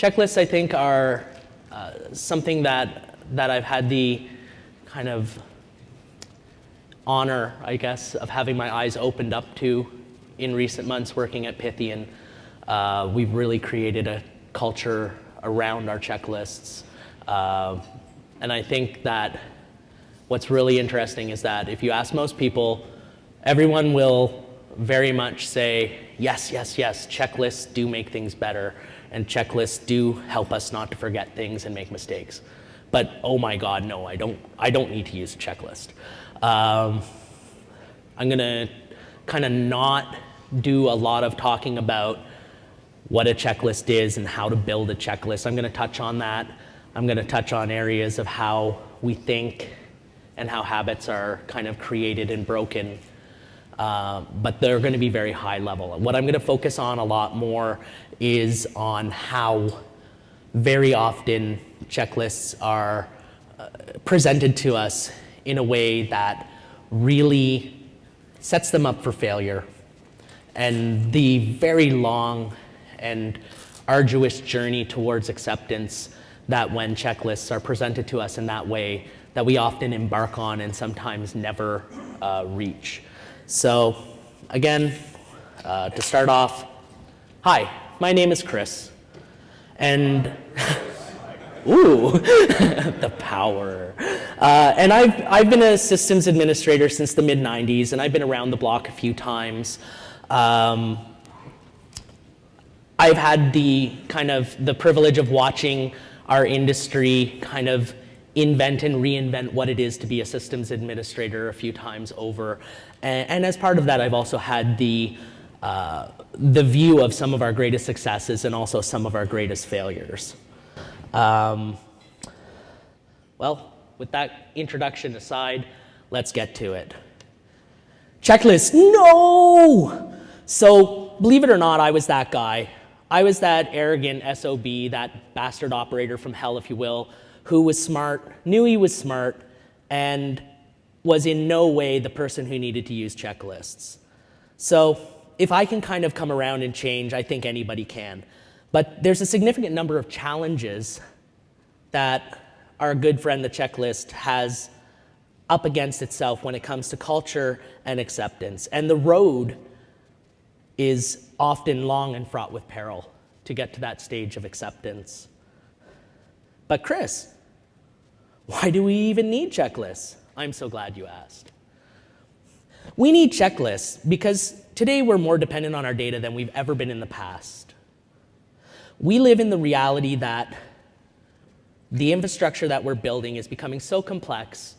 Checklists, I think, are something that I've had the kind of honor, I guess, of having my eyes opened up to in recent months working at Pythian. We've really created a culture around our checklists. And I think that what's really interesting is that if you ask most people, everyone will very much say, yes, yes, yes, checklists do make things better, and checklists do help us not to forget things and make mistakes. But oh my God, no, I don't need to use a checklist. I'm gonna kind of not do a lot of talking about what a checklist is and how to build a checklist. I'm gonna touch on that. I'm gonna touch on areas of how we think and how habits are kind of created and broken. But they're gonna be very high level. What I'm gonna focus on a lot more is on how very often checklists are presented to us in a way that really sets them up for failure. And the very long and arduous journey towards acceptance that when checklists are presented to us in that way, that we often embark on and sometimes never reach. So again, to start off, hi, my name is Chris. And, ooh, the power. And I've been a systems administrator since the mid-90s, and I've been around the block a few times. I've had the privilege of watching our industry kind of invent and reinvent what it is to be a systems administrator a few times over. And as part of that, I've also had the view of some of our greatest successes and also some of our greatest failures. Well, with that introduction aside, let's get to it. Checklist, no! So, believe it or not, I was that guy. I was that arrogant SOB, that bastard operator from hell, if you will, who was smart, knew he was smart, and was in no way the person who needed to use checklists. So, if I can kind of come around and change, I think anybody can. But there's a significant number of challenges that our good friend, the checklist, has up against itself when it comes to culture and acceptance. And the road is often long and fraught with peril to get to that stage of acceptance. But Chris, why do we even need checklists? I'm so glad you asked. We need checklists because today we're more dependent on our data than we've ever been in the past. We live in the reality that the infrastructure that we're building is becoming so complex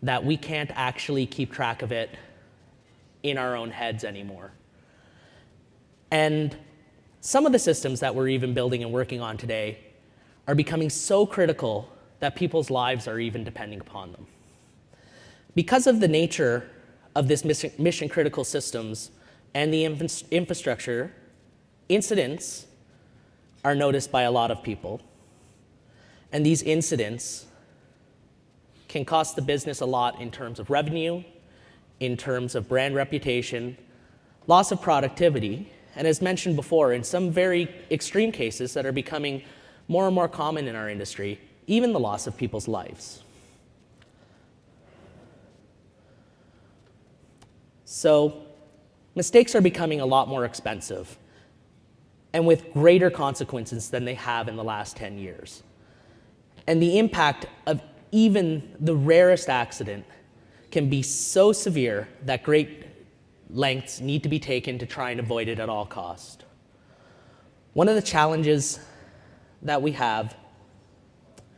that we can't actually keep track of it in our own heads anymore. And some of the systems that we're even building and working on today are becoming so critical that people's lives are even depending upon them. Because of the nature of this mission-critical systems and the infrastructure, incidents are noticed by a lot of people. And these incidents can cost the business a lot in terms of revenue, in terms of brand reputation, loss of productivity, and as mentioned before, in some very extreme cases that are becoming more and more common in our industry, even the loss of people's lives. So, mistakes are becoming a lot more expensive and with greater consequences than they have in the last 10 years. And the impact of even the rarest accident can be so severe that great lengths need to be taken to try and avoid it at all costs. One of the challenges that we have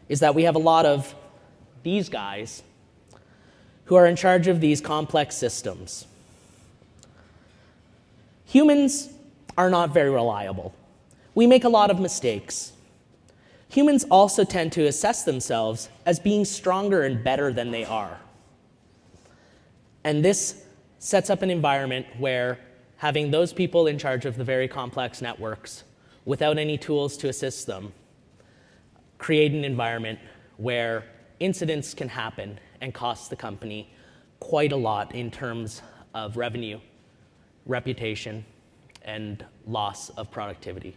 is that we have a lot of these guys who are in charge of these complex systems. Humans are not very reliable. We make a lot of mistakes. Humans also tend to assess themselves as being stronger and better than they are. And this sets up an environment where having those people in charge of the very complex networks without any tools to assist them create an environment where incidents can happen and cost the company quite a lot in terms of revenue, reputation, and loss of productivity.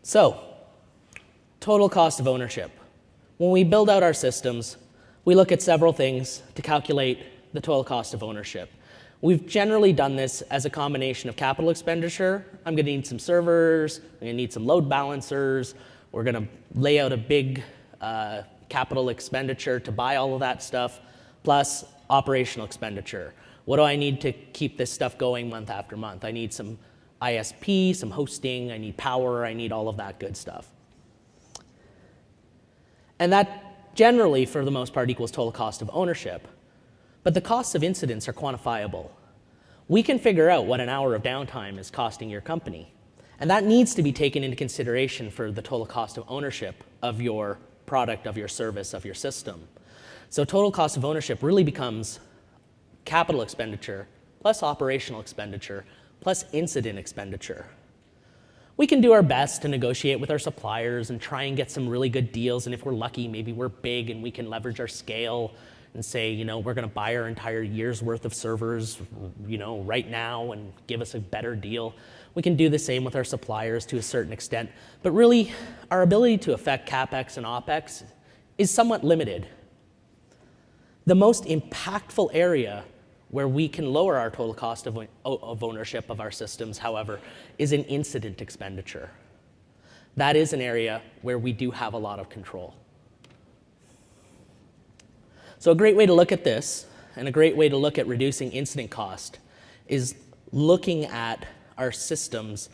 So, total cost of ownership. When we build out our systems, we look at several things to calculate the total cost of ownership. We've generally done this as a combination of capital expenditure. I'm going to need some servers, I'm going to need some load balancers, we're going to lay out a big capital expenditure to buy all of that stuff, plus operational expenditure. What do I need to keep this stuff going month after month? I need some ISP, some hosting, I need power, I need all of that good stuff. And that generally, for the most part, equals total cost of ownership. But the costs of incidents are quantifiable. We can figure out what an hour of downtime is costing your company. And that needs to be taken into consideration for the total cost of ownership of your product, of your service, of your system. So total cost of ownership really becomes capital expenditure plus operational expenditure plus incident expenditure. We can do our best to negotiate with our suppliers and try and get some really good deals. And if we're lucky, maybe we're big and we can leverage our scale and say, you know, we're going to buy our entire year's worth of servers, you know, right now and give us a better deal. We can do the same with our suppliers to a certain extent. But really, our ability to affect CapEx and OpEx is somewhat limited. The most impactful area where we can lower our total cost of ownership of our systems, however, is in incident expenditure. That is an area where we do have a lot of control. So a great way to look at this, and a great way to look at reducing incident cost, is looking at our systems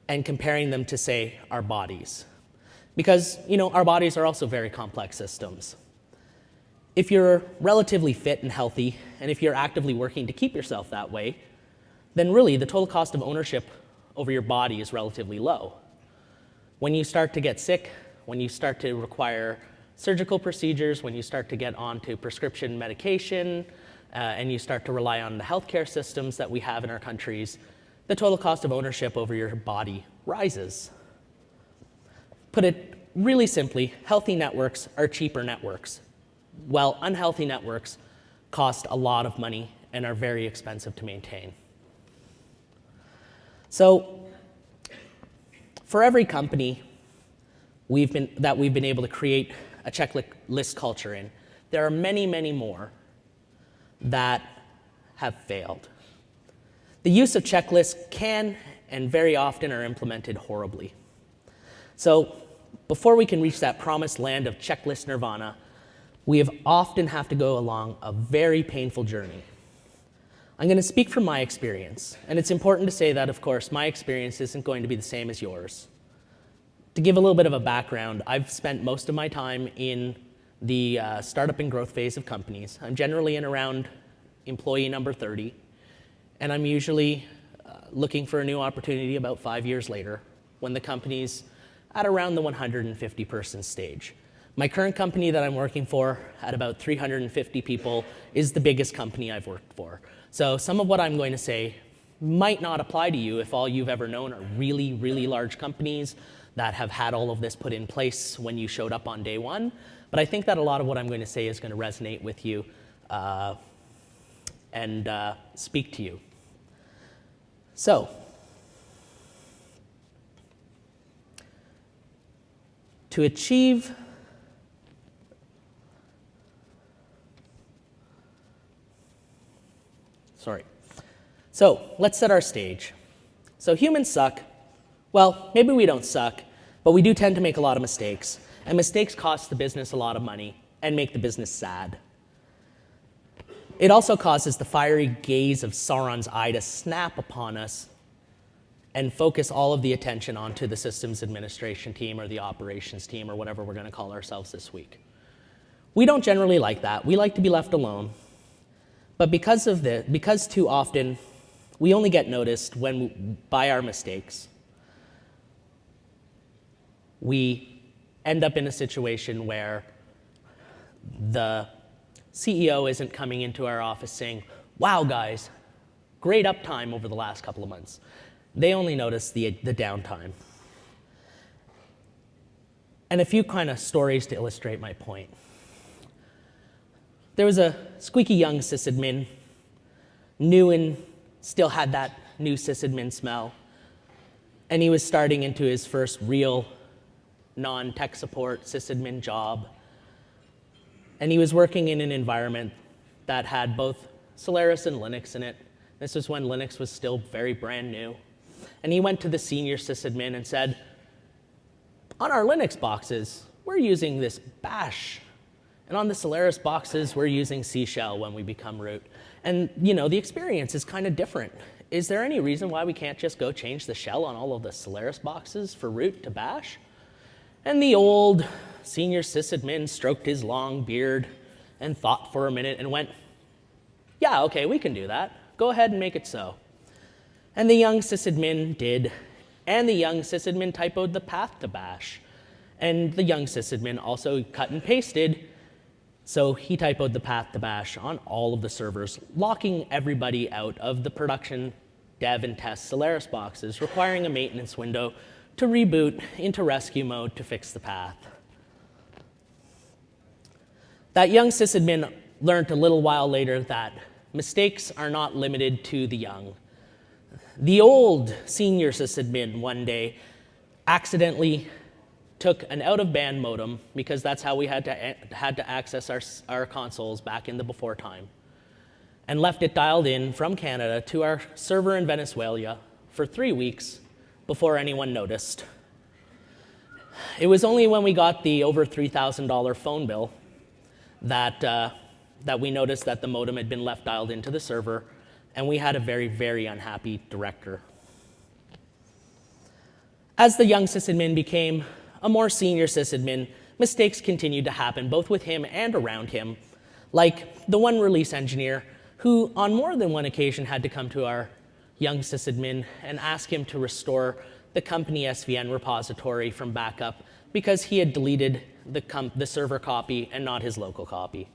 and comparing them to, say, our bodies. Because, you know, our bodies are also very complex systems. If you're relatively fit and healthy, and if you're actively working to keep yourself that way, then really the total cost of ownership over your body is relatively low. When you start to get sick, when you start to require surgical procedures, when you start to get onto prescription medication, and you start to rely on the healthcare systems that we have in our countries, the total cost of ownership over your body rises. Put it really simply, healthy networks are cheaper networks, while unhealthy networks cost a lot of money and are very expensive to maintain. So, for every company that we've been able to create a checklist culture in, there are many, many more that have failed. The use of checklists can and very often are implemented horribly. So before we can reach that promised land of checklist nirvana, we often have to go along a very painful journey. I'm going to speak from my experience, and it's important to say that, of course, my experience isn't going to be the same as yours. To give a little bit of a background, I've spent most of my time in the startup and growth phase of companies. I'm generally in around employee number 30, and I'm usually looking for a new opportunity about 5 years later when the company's at around the 150-person stage. My current company that I'm working for, at about 350 people, is the biggest company I've worked for. So some of what I'm going to say might not apply to you if all you've ever known are really, really large companies that have had all of this put in place when you showed up on day one. But I think that a lot of what I'm going to say is going to resonate with you and speak to you. So, to achieve So let's set our stage. So humans suck. Well, maybe we don't suck, but we do tend to make a lot of mistakes. And mistakes cost the business a lot of money and make the business sad. It also causes the fiery gaze of Sauron's eye to snap upon us and focus all of the attention onto the systems administration team or the operations team or whatever we're going to call ourselves this week. We don't generally like that. We like to be left alone. But because too often we only get noticed by our mistakes, we end up in a situation where the CEO isn't coming into our office saying, wow, guys, great uptime over the last couple of months. They only notice the downtime. And a few kind of stories to illustrate my point. There was a squeaky young sysadmin, new and still had that new sysadmin smell. And he was starting into his first real non-tech support sysadmin job. And he was working in an environment that had both Solaris and Linux in it. This was when Linux was still very brand new. And he went to the senior sysadmin and said, on our Linux boxes, we're using this bash. And on the Solaris boxes, we're using C shell when we become root. And the experience is kind of different. Is there any reason why we can't just go change the shell on all of the Solaris boxes for root to bash? And the old senior sysadmin stroked his long beard and thought for a minute and went, yeah, okay, we can do that. Go ahead and make it so. And the young sysadmin did. And the young sysadmin typoed the path to bash. And the young sysadmin also cut and pasted. So he typoed the path to bash on all of the servers, locking everybody out of the production dev and test Solaris boxes, requiring a maintenance window to reboot into rescue mode to fix the path. That young sysadmin learned a little while later that mistakes are not limited to the young. The old senior sysadmin one day accidentally took an out-of-band modem, because that's how we had to access our consoles back in the before time, and left it dialed in from Canada to our server in Venezuela for 3 weeks before anyone noticed. It was only when we got the over $3,000 phone bill that we noticed that the modem had been left dialed into the server, and we had a very, very unhappy director. As the young sysadmin became a more senior sysadmin, mistakes continued to happen, both with him and around him, like the one release engineer who on more than one occasion had to come to our young sysadmin and ask him to restore the company SVN repository from backup because he had deleted the server copy and not his local copy.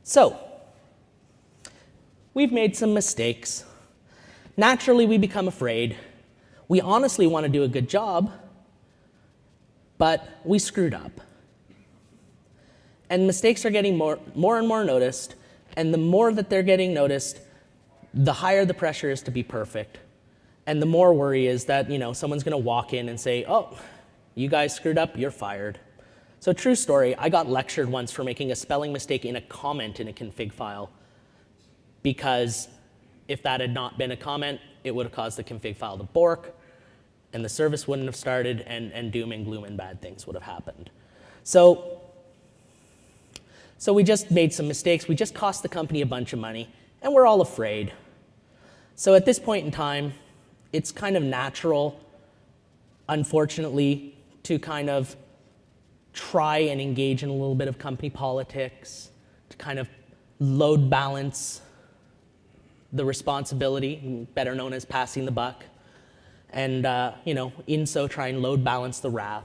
So, we've made some mistakes. Naturally, we become afraid. We honestly want to do a good job, but we screwed up. And mistakes are getting more and more noticed, and the more that they're getting noticed, the higher the pressure is to be perfect. And the more worry is that someone's going to walk in and say, oh, you guys screwed up, you're fired. So true story, I got lectured once for making a spelling mistake in a comment in a config file, because if that had not been a comment, it would have caused the config file to bork, and the service wouldn't have started, and doom and gloom and bad things would have happened. So we just made some mistakes. We just cost the company a bunch of money, and we're all afraid. So at this point in time, it's kind of natural, unfortunately, to kind of try and engage in a little bit of company politics, to kind of load balance the responsibility, better known as passing the buck, and in so try and load balance the wrath.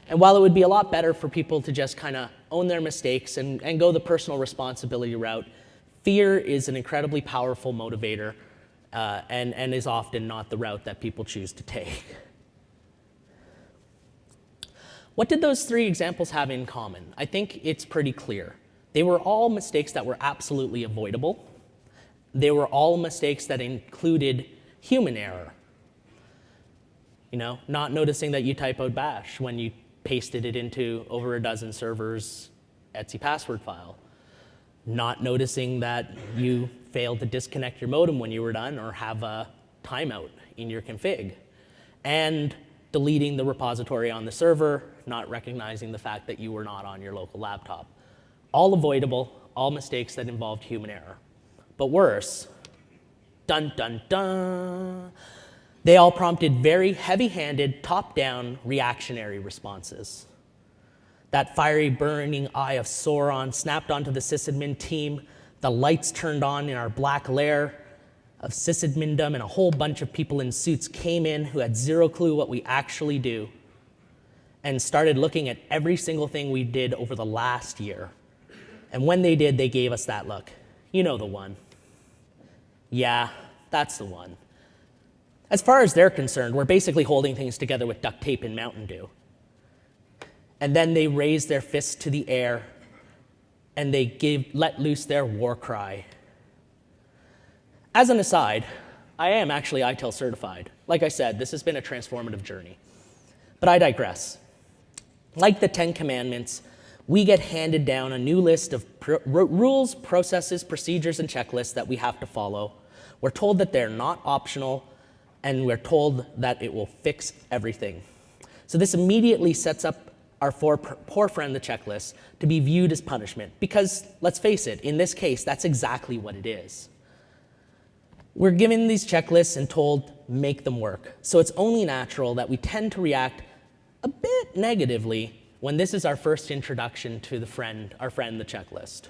And while it would be a lot better for people to just kind of own their mistakes and go the personal responsibility route, fear is an incredibly powerful motivator and is often not the route that people choose to take. What did those three examples have in common? I think it's pretty clear. They were all mistakes that were absolutely avoidable. They were all mistakes that included human error. Not noticing that you typoed bash when you pasted it into over a dozen servers' Etsy password file. Not noticing that you failed to disconnect your modem when you were done or have a timeout in your config. And deleting the repository on the server, not recognizing the fact that you were not on your local laptop. All avoidable, all mistakes that involved human error. But worse, dun dun dun, they all prompted very heavy-handed, top-down, reactionary responses. That fiery, burning eye of Sauron snapped onto the sysadmin team, the lights turned on in our black lair of sysadmindom, and a whole bunch of people in suits came in who had zero clue what we actually do and started looking at every single thing we did over the last year. And when they did, they gave us that look. You know the one. Yeah, that's the one. As far as they're concerned, we're basically holding things together with duct tape and Mountain Dew. And then they raised their fists to the air and they let loose their war cry. As an aside, I am actually ITIL certified. Like I said, this has been a transformative journey. But I digress. Like the 10 Commandments, we get handed down a new list of rules, processes, procedures, and checklists that we have to follow. We're told that they're not optional, and we're told that it will fix everything. So this immediately sets up our poor friend, the checklist, to be viewed as punishment. Because, let's face it, in this case, that's exactly what it is. We're given these checklists and told, make them work. So it's only natural that we tend to react a bit negatively when this is our first introduction to our friend, the checklist.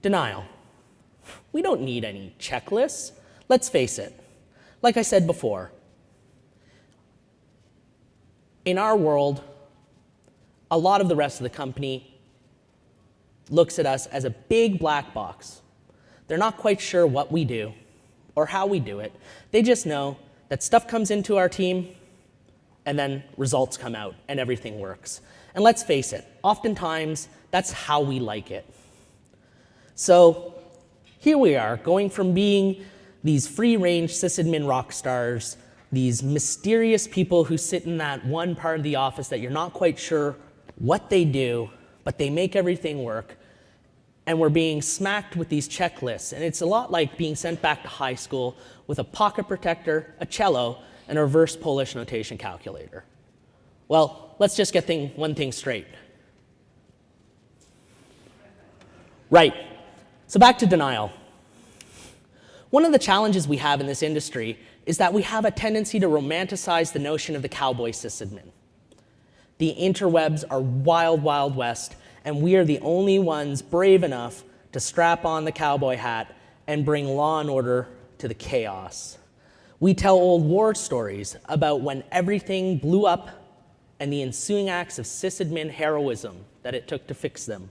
Denial. We don't need any checklists. Let's face it. Like I said before, in our world, a lot of the rest of the company looks at us as a big black box. They're not quite sure what we do or how we do it. They just know that stuff comes into our team and then results come out and everything works. And let's face it, oftentimes that's how we like it. So here we are, going from being these free-range sysadmin rock stars, these mysterious people who sit in that one part of the office that you're not quite sure what they do, but they make everything work. And we're being smacked with these checklists. And it's a lot like being sent back to high school with a pocket protector, a cello, and a reverse Polish notation calculator. Well, let's just get one thing straight. Right. So back to denial. One of the challenges we have in this industry is that we have a tendency to romanticize the notion of the cowboy sysadmin. The interwebs are wild, wild west, and we are the only ones brave enough to strap on the cowboy hat and bring law and order to the chaos. We tell old war stories about when everything blew up and the ensuing acts of sysadmin heroism that it took to fix them.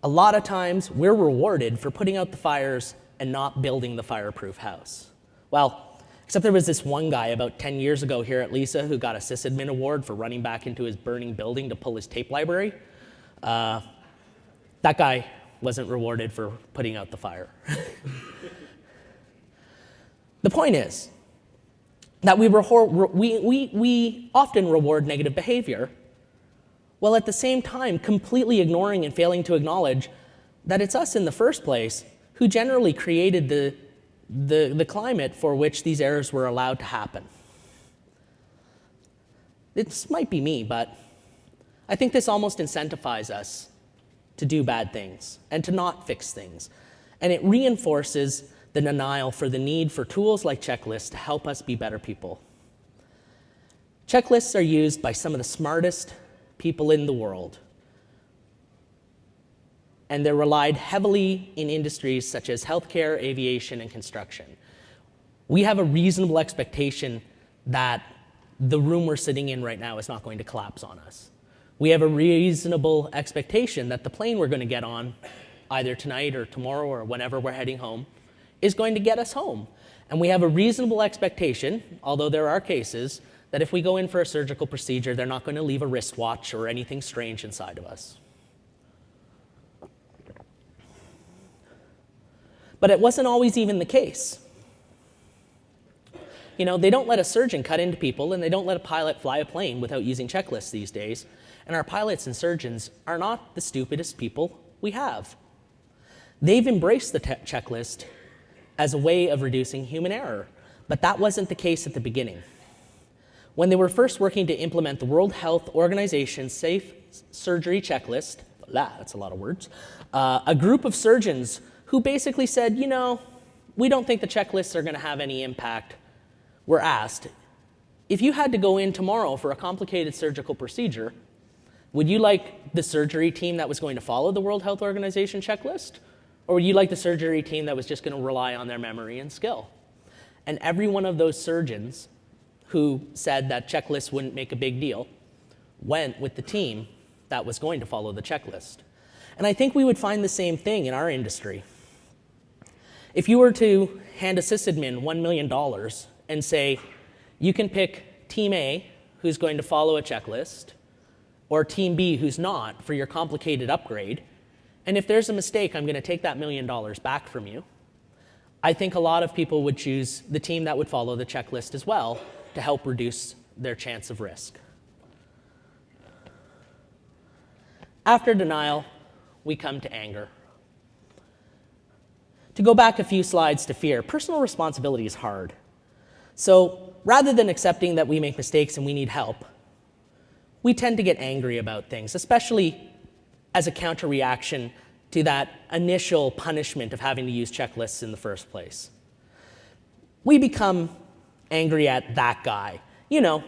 A lot of times, we're rewarded for putting out the fires and not building the fireproof house. Well, except there was this one guy about 10 years ago here at LISA who got a sysadmin award for running back into his burning building to pull his tape library. That guy wasn't rewarded for putting out the fire. The point is that we often reward negative behavior, while at the same time completely ignoring and failing to acknowledge that it's us in the first place who generally created the climate for which these errors were allowed to happen. This might be me, but I think this almost incentivizes us to do bad things and to not fix things. And it reinforces the denial for the need for tools like checklists to help us be better people. Checklists are used by some of the smartest people in the world. And they're relied heavily in industries such as healthcare, aviation, and construction. We have a reasonable expectation that the room we're sitting in right now is not going to collapse on us. We have a reasonable expectation that the plane we're going to get on, either tonight or tomorrow or whenever we're heading home, is going to get us home. And we have a reasonable expectation, although there are cases, that if we go in for a surgical procedure, they're not going to leave a wristwatch or anything strange inside of us. But it wasn't always even the case. You know, they don't let a surgeon cut into people, and they don't let a pilot fly a plane without using checklists these days. And our pilots and surgeons are not the stupidest people we have. They've embraced the checklist as a way of reducing human error, but that wasn't the case at the beginning. When they were first working to implement the World Health Organization's Safe Surgery Checklist, that's a lot of words, a group of surgeons who basically said, you know, we don't think the checklists are going to have any impact, were asked, if you had to go in tomorrow for a complicated surgical procedure, would you like the surgery team that was going to follow the World Health Organization checklist? Or would you like the surgery team that was just going to rely on their memory and skill? And every one of those surgeons who said that checklists wouldn't make a big deal went with the team that was going to follow the checklist. And I think we would find the same thing in our industry. If you were to hand a sysadmin $1 million and say, you can pick team A, who's going to follow a checklist, or team B, who's not, for your complicated upgrade, And if there's a mistake, I'm going to take that $1 million back from you. I think a lot of people would choose the team that would follow the checklist as well to help reduce their chance of risk. After denial, we come to anger. To go back a few slides to fear, personal responsibility is hard. So rather than accepting that we make mistakes and we need help, we tend to get angry about things, especially as a counter-reaction to that initial punishment of having to use checklists in the first place. We become angry at that guy. You know,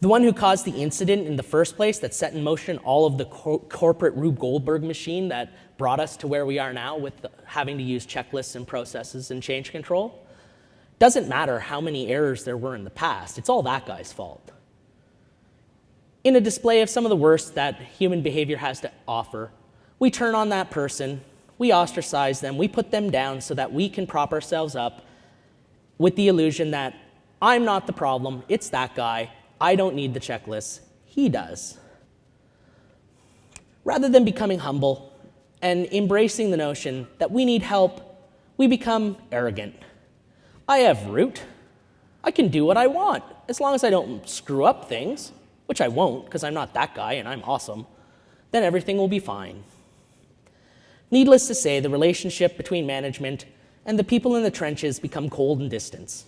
the one who caused the incident in the first place that set in motion all of the corporate Rube Goldberg machine that brought us to where we are now with having to use checklists and processes and change control. Doesn't matter how many errors there were in the past, it's all that guy's fault. In a display of some of the worst that human behavior has to offer, we turn on that person, we ostracize them, we put them down so that we can prop ourselves up with the illusion that I'm not the problem, it's that guy, I don't need the checklist, he does. Rather than becoming humble and embracing the notion that we need help, we become arrogant. I have root. I can do what I want, as long as I don't screw up things, which I won't because I'm not that guy and I'm awesome, then everything will be fine. Needless to say, the relationship between management and the people in the trenches become cold and distant.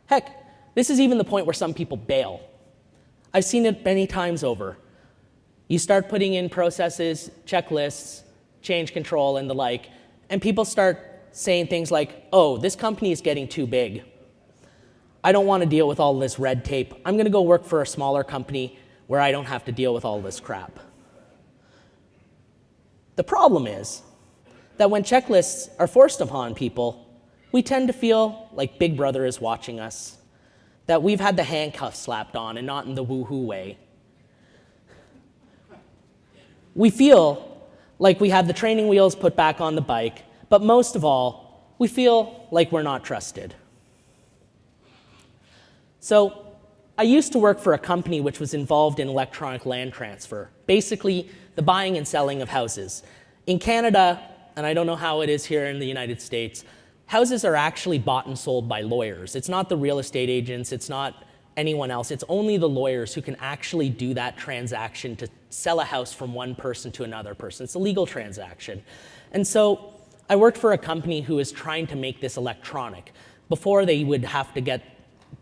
Heck, this is even the point where some people bail. I've seen it many times over. You start putting in processes, checklists, change control, and the like, and people start saying things like, oh, this company is getting too big. I don't want to deal with all this red tape. I'm going to go work for a smaller company where I don't have to deal with all this crap. The problem is that when checklists are forced upon people, we tend to feel like Big Brother is watching us, that we've had the handcuffs slapped on and not in the woohoo way. We feel like we have the training wheels put back on the bike, but most of all, we feel like we're not trusted. So I used to work for a company which was involved in electronic land transfer, basically the buying and selling of houses. In Canada, and I don't know how it is here in the United States, houses are actually bought and sold by lawyers. It's not the real estate agents, it's not anyone else, it's only the lawyers who can actually do that transaction to sell a house from one person to another person. It's a legal transaction. And so I worked for a company who was trying to make this electronic. Before, they would have to get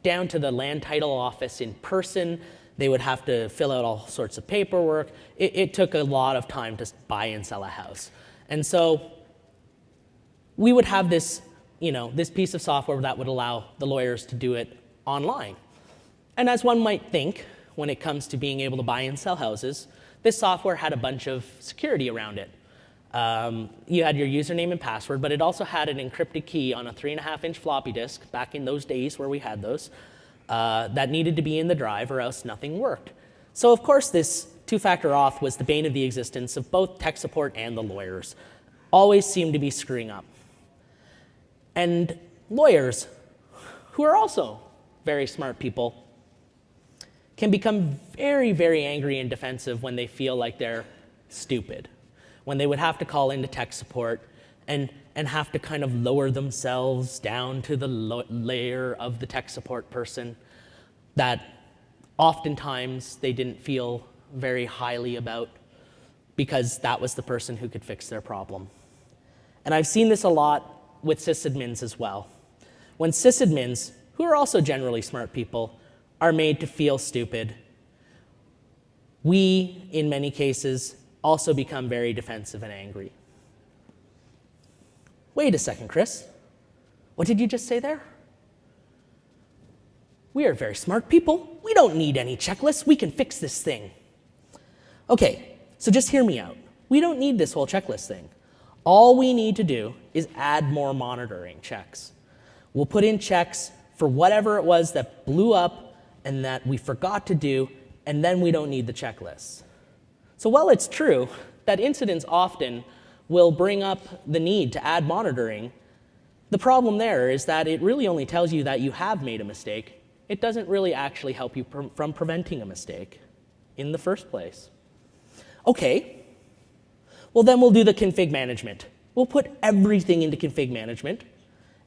down to the land title office in person. They would have to fill out all sorts of paperwork. It took a lot of time to buy and sell a house. And so we would have this, this piece of software that would allow the lawyers to do it online. And as one might think, when it comes to being able to buy and sell houses, this software had a bunch of security around it. You had your username and password, but it also had an encrypted key on a 3.5-inch floppy disk, back in those days where we had those, that needed to be in the drive or else nothing worked. So of course this two-factor auth was the bane of the existence of both tech support and the lawyers. Always seemed to be screwing up. And lawyers, who are also very smart people, can become very, very angry and defensive when they feel like they're stupid, when they would have to call into tech support and have to kind of lower themselves down to the layer of the tech support person that oftentimes they didn't feel very highly about because that was the person who could fix their problem. And I've seen this a lot with sysadmins as well. When sysadmins, who are also generally smart people, are made to feel stupid, we, in many cases, also become very defensive and angry. Wait a second, Chris. What did you just say there? We are very smart people. We don't need any checklists. We can fix this thing. Okay, so just hear me out. We don't need this whole checklist thing. All we need to do is add more monitoring checks. We'll put in checks for whatever it was that blew up and that we forgot to do, and then we don't need the checklists. So while it's true that incidents often will bring up the need to add monitoring, the problem there is that it really only tells you that you have made a mistake. It doesn't really actually help you from preventing a mistake in the first place. Okay, Well, then we'll do the config management. We'll put everything into config management,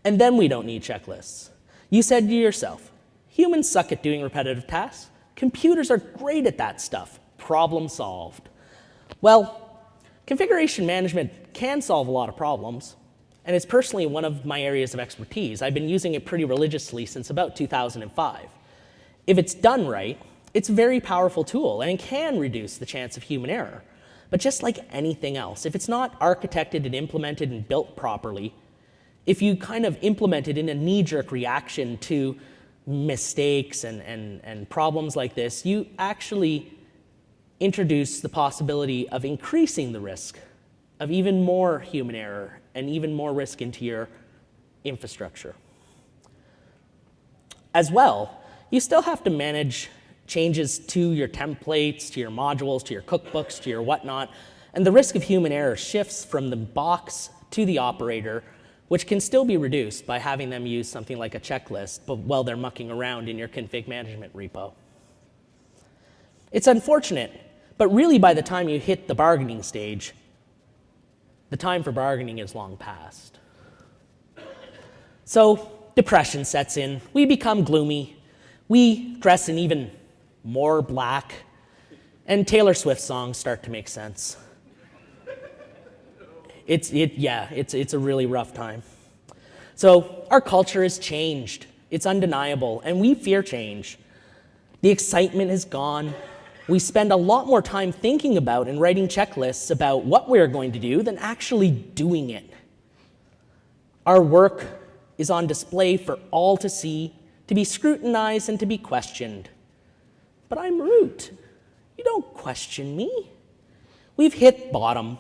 and then we don't need checklists. You said to yourself, humans suck at doing repetitive tasks. Computers are great at that stuff. Problem solved. Well, configuration management can solve a lot of problems, and it's personally one of my areas of expertise. I've been using it pretty religiously since about 2005. If it's done right, it's a very powerful tool, and it can reduce the chance of human error. But just like anything else, if it's not architected and implemented and built properly, if you kind of implement it in a knee-jerk reaction to mistakes and problems like this, you actually introduce the possibility of increasing the risk of even more human error and even more risk into your infrastructure. As well, you still have to manage changes to your templates, to your modules, to your cookbooks, to your whatnot, and the risk of human error shifts from the box to the operator, which can still be reduced by having them use something like a checklist but while they're mucking around in your config management repo. It's unfortunate, but really by the time you hit the bargaining stage, the time for bargaining is long past. So depression sets in, we become gloomy, we dress in even more black, and Taylor Swift songs start to make sense. It's a really rough time. So our culture has changed. It's undeniable, and we fear change. The excitement is gone. We spend a lot more time thinking about and writing checklists about what we're going to do than actually doing it. Our work is on display for all to see, to be scrutinized and to be questioned. But I'm Root. You don't question me. We've hit bottom,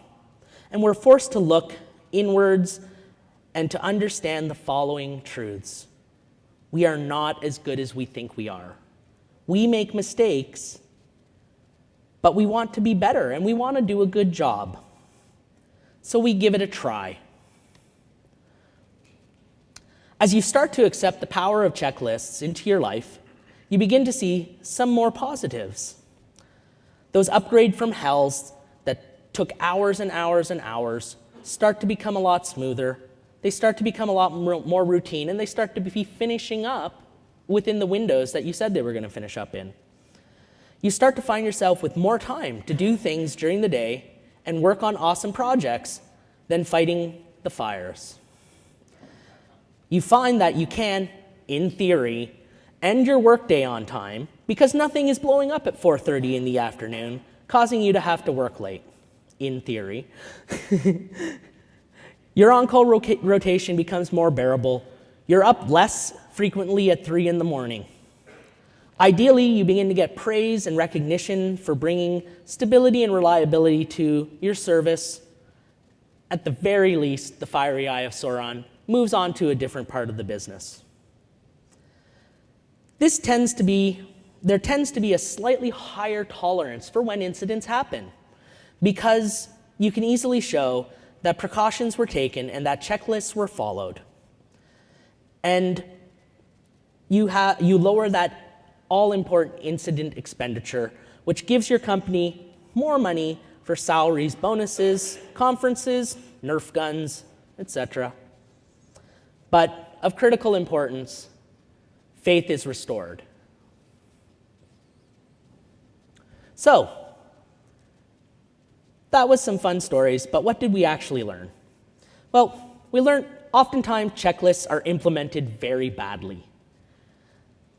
and we're forced to look inwards and to understand the following truths. We are not as good as we think we are. We make mistakes, but we want to be better, and we want to do a good job. So we give it a try. As you start to accept the power of checklists into your life, you begin to see some more positives. Those upgrade from hells that took hours and hours and hours start to become a lot smoother. They start to become a lot more routine, and they start to be finishing up within the windows that you said they were going to finish up in. You start to find yourself with more time to do things during the day and work on awesome projects than fighting the fires. You find that you can, in theory, end your workday on time because nothing is blowing up at 4:30 in the afternoon, causing you to have to work late, in theory. Your on-call rotation becomes more bearable. You're up less frequently at 3 in the morning. Ideally, you begin to get praise and recognition for bringing stability and reliability to your service. At the very least, the fiery eye of Sauron moves on to a different part of the business. There tends to be a slightly higher tolerance for when incidents happen, because you can easily show that precautions were taken and that checklists were followed. And you lower that all-important incident expenditure, which gives your company more money for salaries, bonuses, conferences, Nerf guns, etc. But of critical importance, faith is restored. So, that was some fun stories, but what did we actually learn? Well, we learned oftentimes checklists are implemented very badly.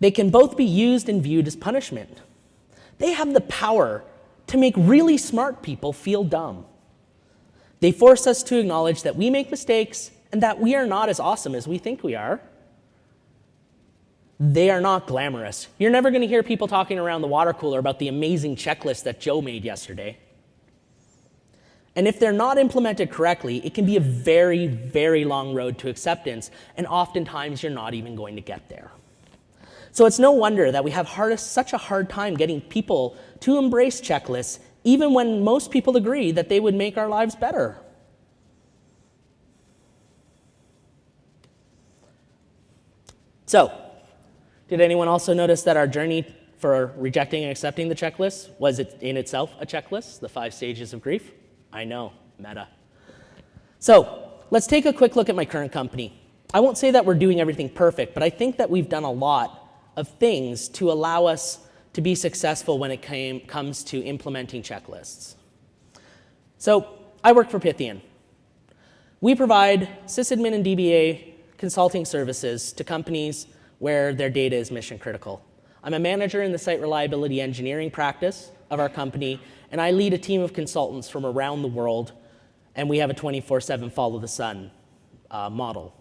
They can both be used and viewed as punishment. They have the power to make really smart people feel dumb. They force us to acknowledge that we make mistakes and that we are not as awesome as we think we are. They are not glamorous. You're never going to hear people talking around the water cooler about the amazing checklist that Joe made yesterday. And if they're not implemented correctly, it can be a very, very long road to acceptance, and oftentimes you're not even going to get there. So it's no wonder that we have such a hard time getting people to embrace checklists, even when most people agree that they would make our lives better. So, did anyone also notice that our journey for rejecting and accepting the checklist was in itself a checklist, the 5 stages of grief? I know, Meta. So let's take a quick look at my current company. I won't say that we're doing everything perfect, but I think that we've done a lot of things to allow us to be successful when it comes to implementing checklists. So I work for Pythian. We provide sysadmin and DBA consulting services to companies where their data is mission critical. I'm a manager in the site reliability engineering practice of our company, and I lead a team of consultants from around the world, and we have a 24/7 follow the sun model.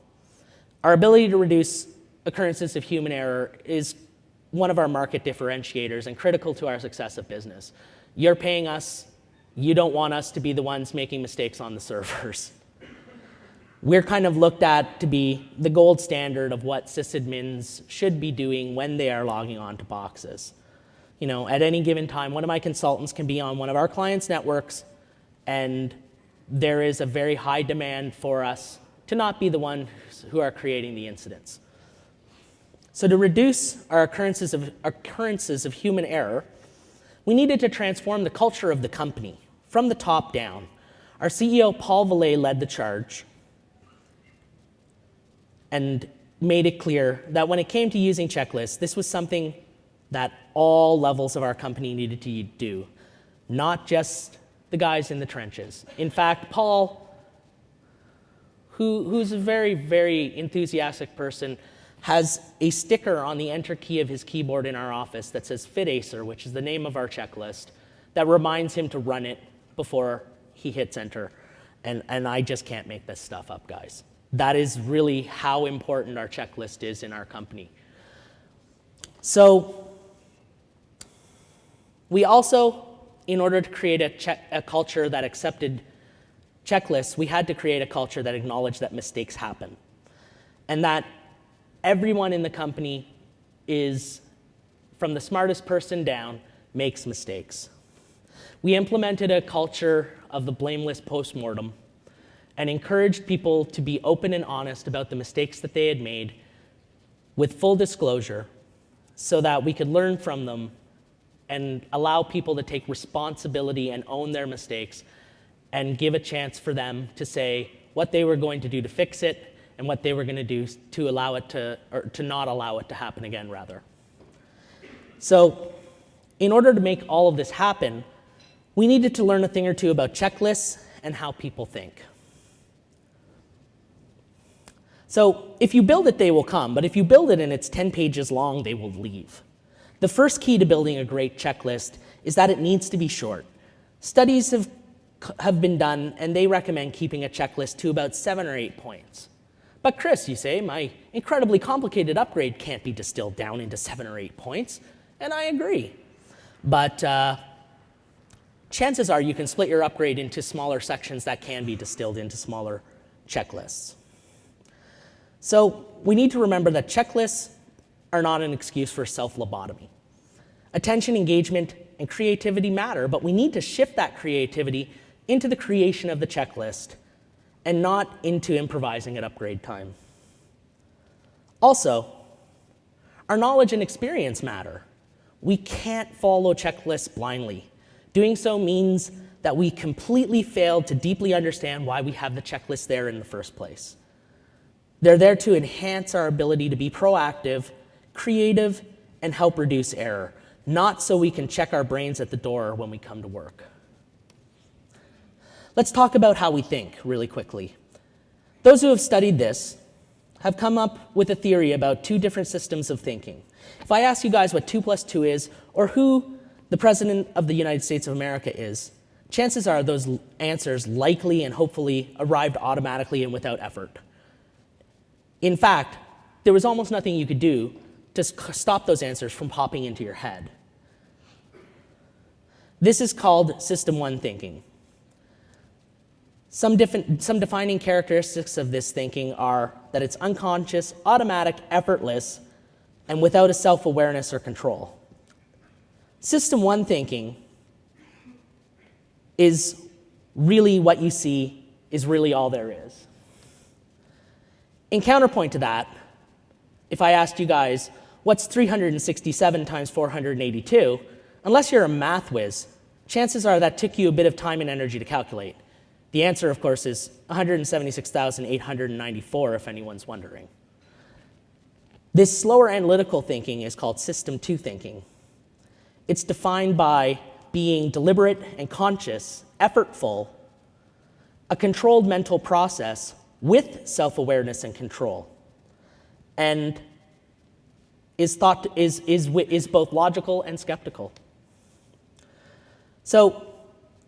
Our ability to reduce occurrences of human error is one of our market differentiators and critical to our success of business. You're paying us, you don't want us to be the ones making mistakes on the servers. We're kind of looked at to be the gold standard of what sysadmins should be doing when they are logging on to boxes. You know, at any given time, one of my consultants can be on one of our clients' networks, and there is a very high demand for us to not be the ones who are creating the incidents. So to reduce our occurrences of human error, we needed to transform the culture of the company from the top down. Our CEO, Paul Valet, led the charge and made it clear that when it came to using checklists, this was something that all levels of our company needed to do, not just the guys in the trenches. In fact, Paul, who's a very, very enthusiastic person, has a sticker on the enter key of his keyboard in our office that says FitAcer, which is the name of our checklist, that reminds him to run it before he hits enter. And I just can't make this stuff up, guys. That is really how important our checklist is in our company. So we also, in order to create a culture that accepted checklists, we had to create a culture that acknowledged that mistakes happen and that everyone in the company is, from the smartest person down, makes mistakes. We implemented a culture of the blameless postmortem and encouraged people to be open and honest about the mistakes that they had made with full disclosure so that we could learn from them and allow people to take responsibility and own their mistakes and give a chance for them to say what they were going to do to fix it and what they were going to do to allow it to, or to not allow it to happen again, rather. So in order to make all of this happen, we needed to learn a thing or two about checklists and how people think. So if you build it, they will come, but if you build it and it's 10 pages long, they will leave. The first key to building a great checklist is that it needs to be short. Studies have been done, and they recommend keeping a checklist to about 7 or 8 points. But Chris, you say, my incredibly complicated upgrade can't be distilled down into 7 or 8 points, and I agree. But chances are you can split your upgrade into smaller sections that can be distilled into smaller checklists. So we need to remember that checklists are not an excuse for self-lobotomy. Attention, engagement, and creativity matter, but we need to shift that creativity into the creation of the checklist and not into improvising at upgrade time. Also, our knowledge and experience matter. We can't follow checklists blindly. Doing so means that we completely failed to deeply understand why we have the checklist there in the first place. They're there to enhance our ability to be proactive, creative, and help reduce error, not so we can check our brains at the door when we come to work. Let's talk about how we think really quickly. Those who have studied this have come up with a theory about 2 different systems of thinking. If I ask you guys what 2 plus 2 is, or who the President of the United States of America is, chances are those answers likely and hopefully arrived automatically and without effort. In fact, there was almost nothing you could do to stop those answers from popping into your head. This is called System 1 thinking. Some defining characteristics of this thinking are that it's unconscious, automatic, effortless, and without a self-awareness or control. System 1 thinking is really what you see is really all there is. In counterpoint to that, if I asked you guys, what's 367 times 482, unless you're a math whiz, chances are that took you a bit of time and energy to calculate. The answer, of course, is 176,894, if anyone's wondering. This slower analytical thinking is called System 2 thinking. It's defined by being deliberate and conscious, effortful, a controlled mental process with self-awareness and control, and is both logical and skeptical. So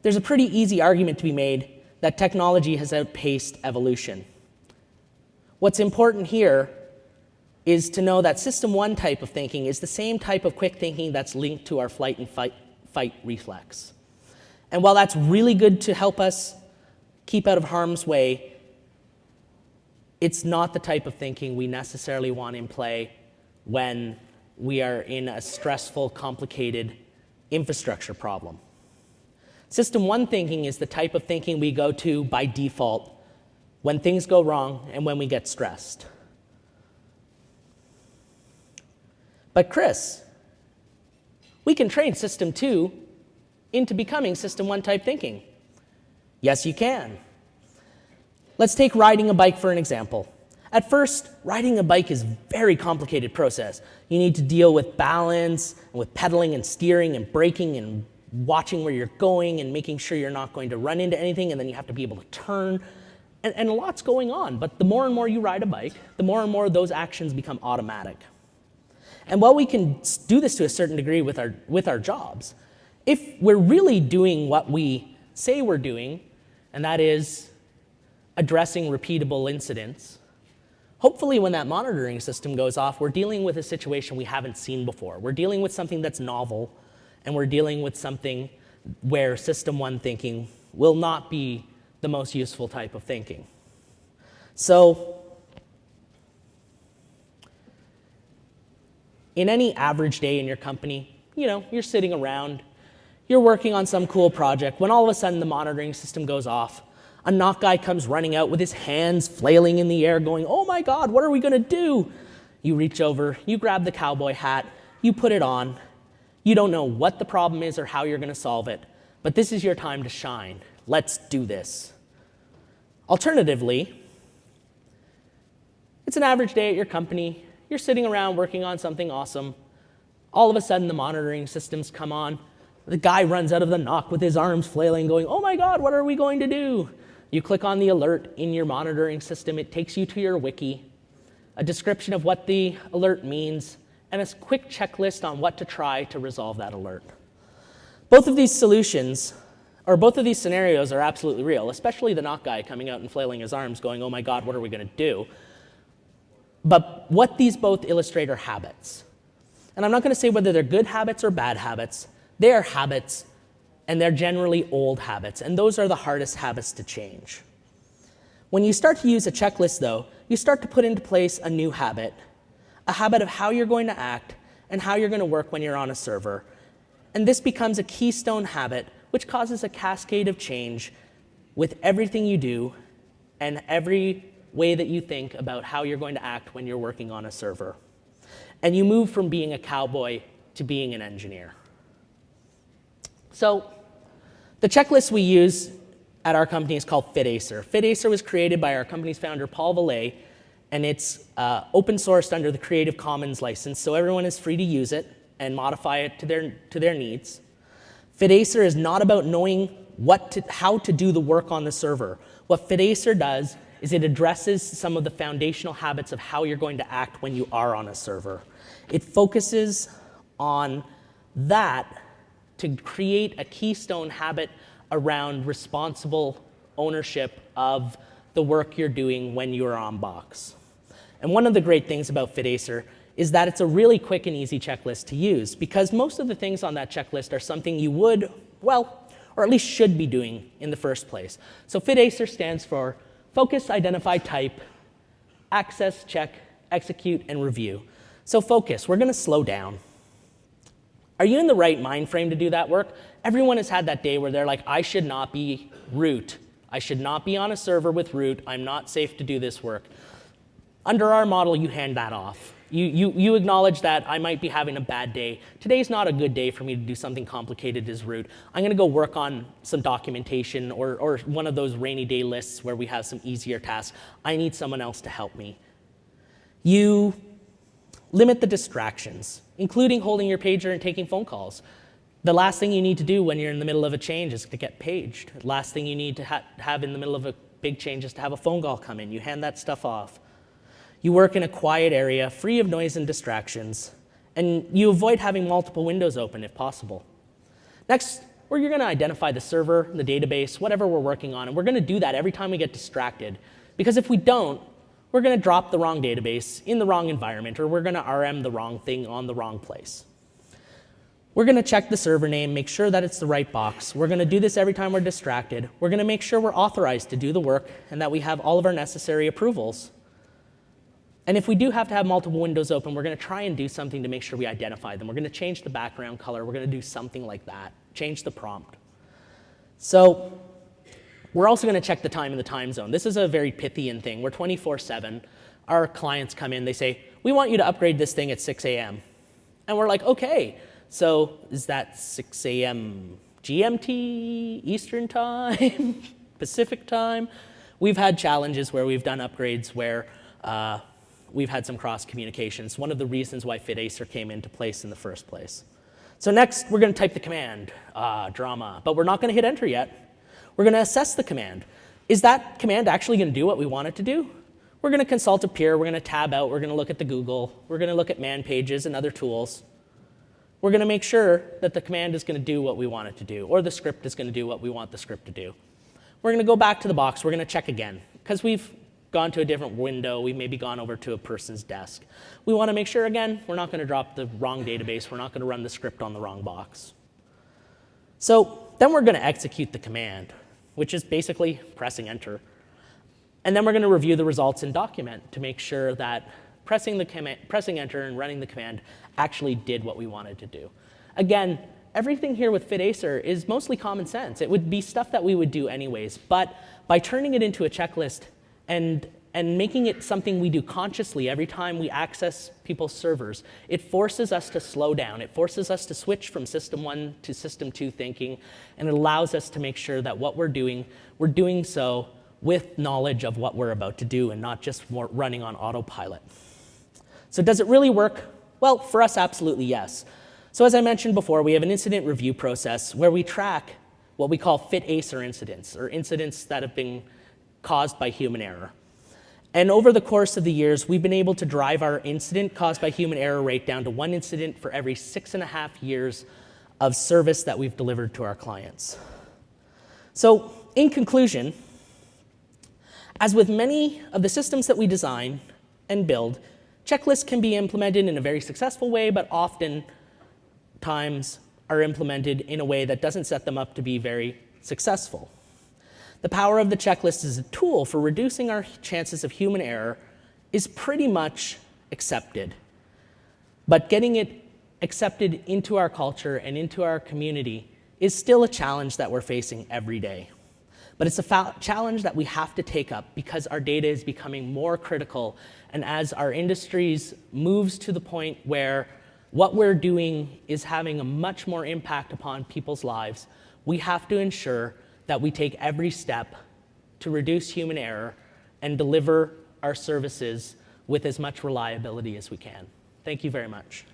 there's a pretty easy argument to be made that technology has outpaced evolution. What's important here is to know that System 1 type of thinking is the same type of quick thinking that's linked to our flight and fight reflex. And while that's really good to help us keep out of harm's way, it's not the type of thinking we necessarily want in play when we are in a stressful, complicated infrastructure problem. System 1 thinking is the type of thinking we go to by default when things go wrong and when we get stressed. But Chris, we can train System 2 into becoming System 1 type thinking. Yes, you can. Let's take riding a bike for an example. At first, riding a bike is a very complicated process. You need to deal with balance, and with pedaling and steering and braking and watching where you're going and making sure you're not going to run into anything, and then you have to be able to turn. And a lot's going on, but the more and more you ride a bike, the more and more those actions become automatic. And while we can do this to a certain degree with our jobs, if we're really doing what we say we're doing, and that is addressing repeatable incidents, hopefully when that monitoring system goes off, we're dealing with a situation we haven't seen before. We're dealing with something that's novel, and we're dealing with something where System 1 thinking will not be the most useful type of thinking. So in any average day in your company, you're sitting around, you're working on some cool project, when all of a sudden the monitoring system goes off, a knock guy comes running out with his hands flailing in the air going, "Oh my God, what are we gonna do?" You reach over, you grab the cowboy hat, you put it on. You don't know what the problem is or how you're gonna solve it, but this is your time to shine. Let's do this. Alternatively, it's an average day at your company. You're sitting around working on something awesome. All of a sudden, the monitoring systems come on. The guy runs out of the knock with his arms flailing, going, "Oh my God, what are we going to do?" You click on the alert in your monitoring system. It takes you to your wiki, a description of what the alert means, and a quick checklist on what to try to resolve that alert. Both of these scenarios are absolutely real, especially the knock guy coming out and flailing his arms, going, "Oh my God, what are we going to do?" But what these both illustrate are habits. And I'm not going to say whether they're good habits or bad habits. They are habits, and they're generally old habits, and those are the hardest habits to change. When you start to use a checklist, though, you start to put into place a new habit, a habit of how you're going to act and how you're going to work when you're on a server. And this becomes a keystone habit, which causes a cascade of change with everything you do and every way that you think about how you're going to act when you're working on a server. And you move from being a cowboy to being an engineer. So the checklist we use at our company is called FitAcer. FitAcer was created by our company's founder, Paul Valet, and it's open sourced under the Creative Commons license, so everyone is free to use it and modify it to their needs. FitAcer is not about knowing how to do the work on the server. What FitAcer does is it addresses some of the foundational habits of how you're going to act when you are on a server. It focuses on that to create a keystone habit around responsible ownership of the work you're doing when you're on box. And one of the great things about FitAcer is that it's a really quick and easy checklist to use, because most of the things on that checklist are something you would, or at least should be doing in the first place. So FitAcer stands for Focus, Identify, Type, Access, Check, Execute, and Review. So focus, we're going to slow down. Are you in the right mind frame to do that work? Everyone has had that day where they're like, I should not be root. I should not be on a server with root. I'm not safe to do this work. Under our model, you hand that off. You acknowledge that I might be having a bad day. Today's not a good day for me to do something complicated as root. I'm gonna go work on some documentation or one of those rainy day lists where we have some easier tasks. I need someone else to help me. You limit the distractions, including holding your pager and taking phone calls. The last thing you need to do when you're in the middle of a change is to get paged. The last thing you need to have in the middle of a big change is to have a phone call come in. You hand that stuff off. You work in a quiet area, free of noise and distractions, and you avoid having multiple windows open if possible. Next, you're going to identify the server, the database, whatever we're working on, and we're going to do that every time we get distracted. Because if we don't, we're going to drop the wrong database in the wrong environment, or we're going to RM the wrong thing on the wrong place. We're going to check the server name, make sure that it's the right box. We're going to do this every time we're distracted. We're going to make sure we're authorized to do the work and that we have all of our necessary approvals. And if we do have to have multiple windows open, we're going to try and do something to make sure we identify them. We're going to change the background color. We're going to do something like that, change the prompt. So we're also going to check the time in the time zone. This is a very Pythian thing. We're 24/7. Our clients come in. They say, we want you to upgrade this thing at 6 a.m. And we're like, OK. So is that 6 a.m. GMT, Eastern time, Pacific time? We've had challenges where we've done upgrades where we've had some cross communications. One of the reasons why FitAcer came into place in the first place. So next, we're going to type the command, drama. But we're not going to hit enter yet. We're going to assess the command. Is that command actually going to do what we want it to do? We're going to consult a peer. We're going to tab out. We're going to look at the Google. We're going to look at man pages and other tools. We're going to make sure that the command is going to do what we want it to do, or the script is going to do what we want the script to do. We're going to go back to the box. We're going to check again, because we've gone to a different window. We've maybe gone over to a person's desk. We want to make sure, again, we're not going to drop the wrong database. We're not going to run the script on the wrong box. So then we're going to execute the command, which is basically pressing enter. And then we're going to review the results and document to make sure that pressing enter and running the command actually did what we wanted to do. Again, everything here with FitAcer is mostly common sense. It would be stuff that we would do anyways. But by turning it into a checklist and making it something we do consciously every time we access people's servers, it forces us to slow down. It forces us to switch from system 1 to system 2 thinking, and it allows us to make sure that what we're doing so with knowledge of what we're about to do and not just running on autopilot. So does it really work? Well, for us, absolutely yes. So as I mentioned before, we have an incident review process where we track what we call FitAcer incidents, or incidents that have been caused by human error. And over the course of the years, we've been able to drive our incident caused by human error rate down to 1 incident for every 6.5 years of service that we've delivered to our clients. So in conclusion, as with many of the systems that we design and build, checklists can be implemented in a very successful way, but often times are implemented in a way that doesn't set them up to be very successful. The power of the checklist as a tool for reducing our chances of human error is pretty much accepted. But getting it accepted into our culture and into our community is still a challenge that we're facing every day. But it's a challenge that we have to take up because our data is becoming more critical. And as our industries moves to the point where what we're doing is having a much more impact upon people's lives, we have to ensure that we take every step to reduce human error and deliver our services with as much reliability as we can. Thank you very much.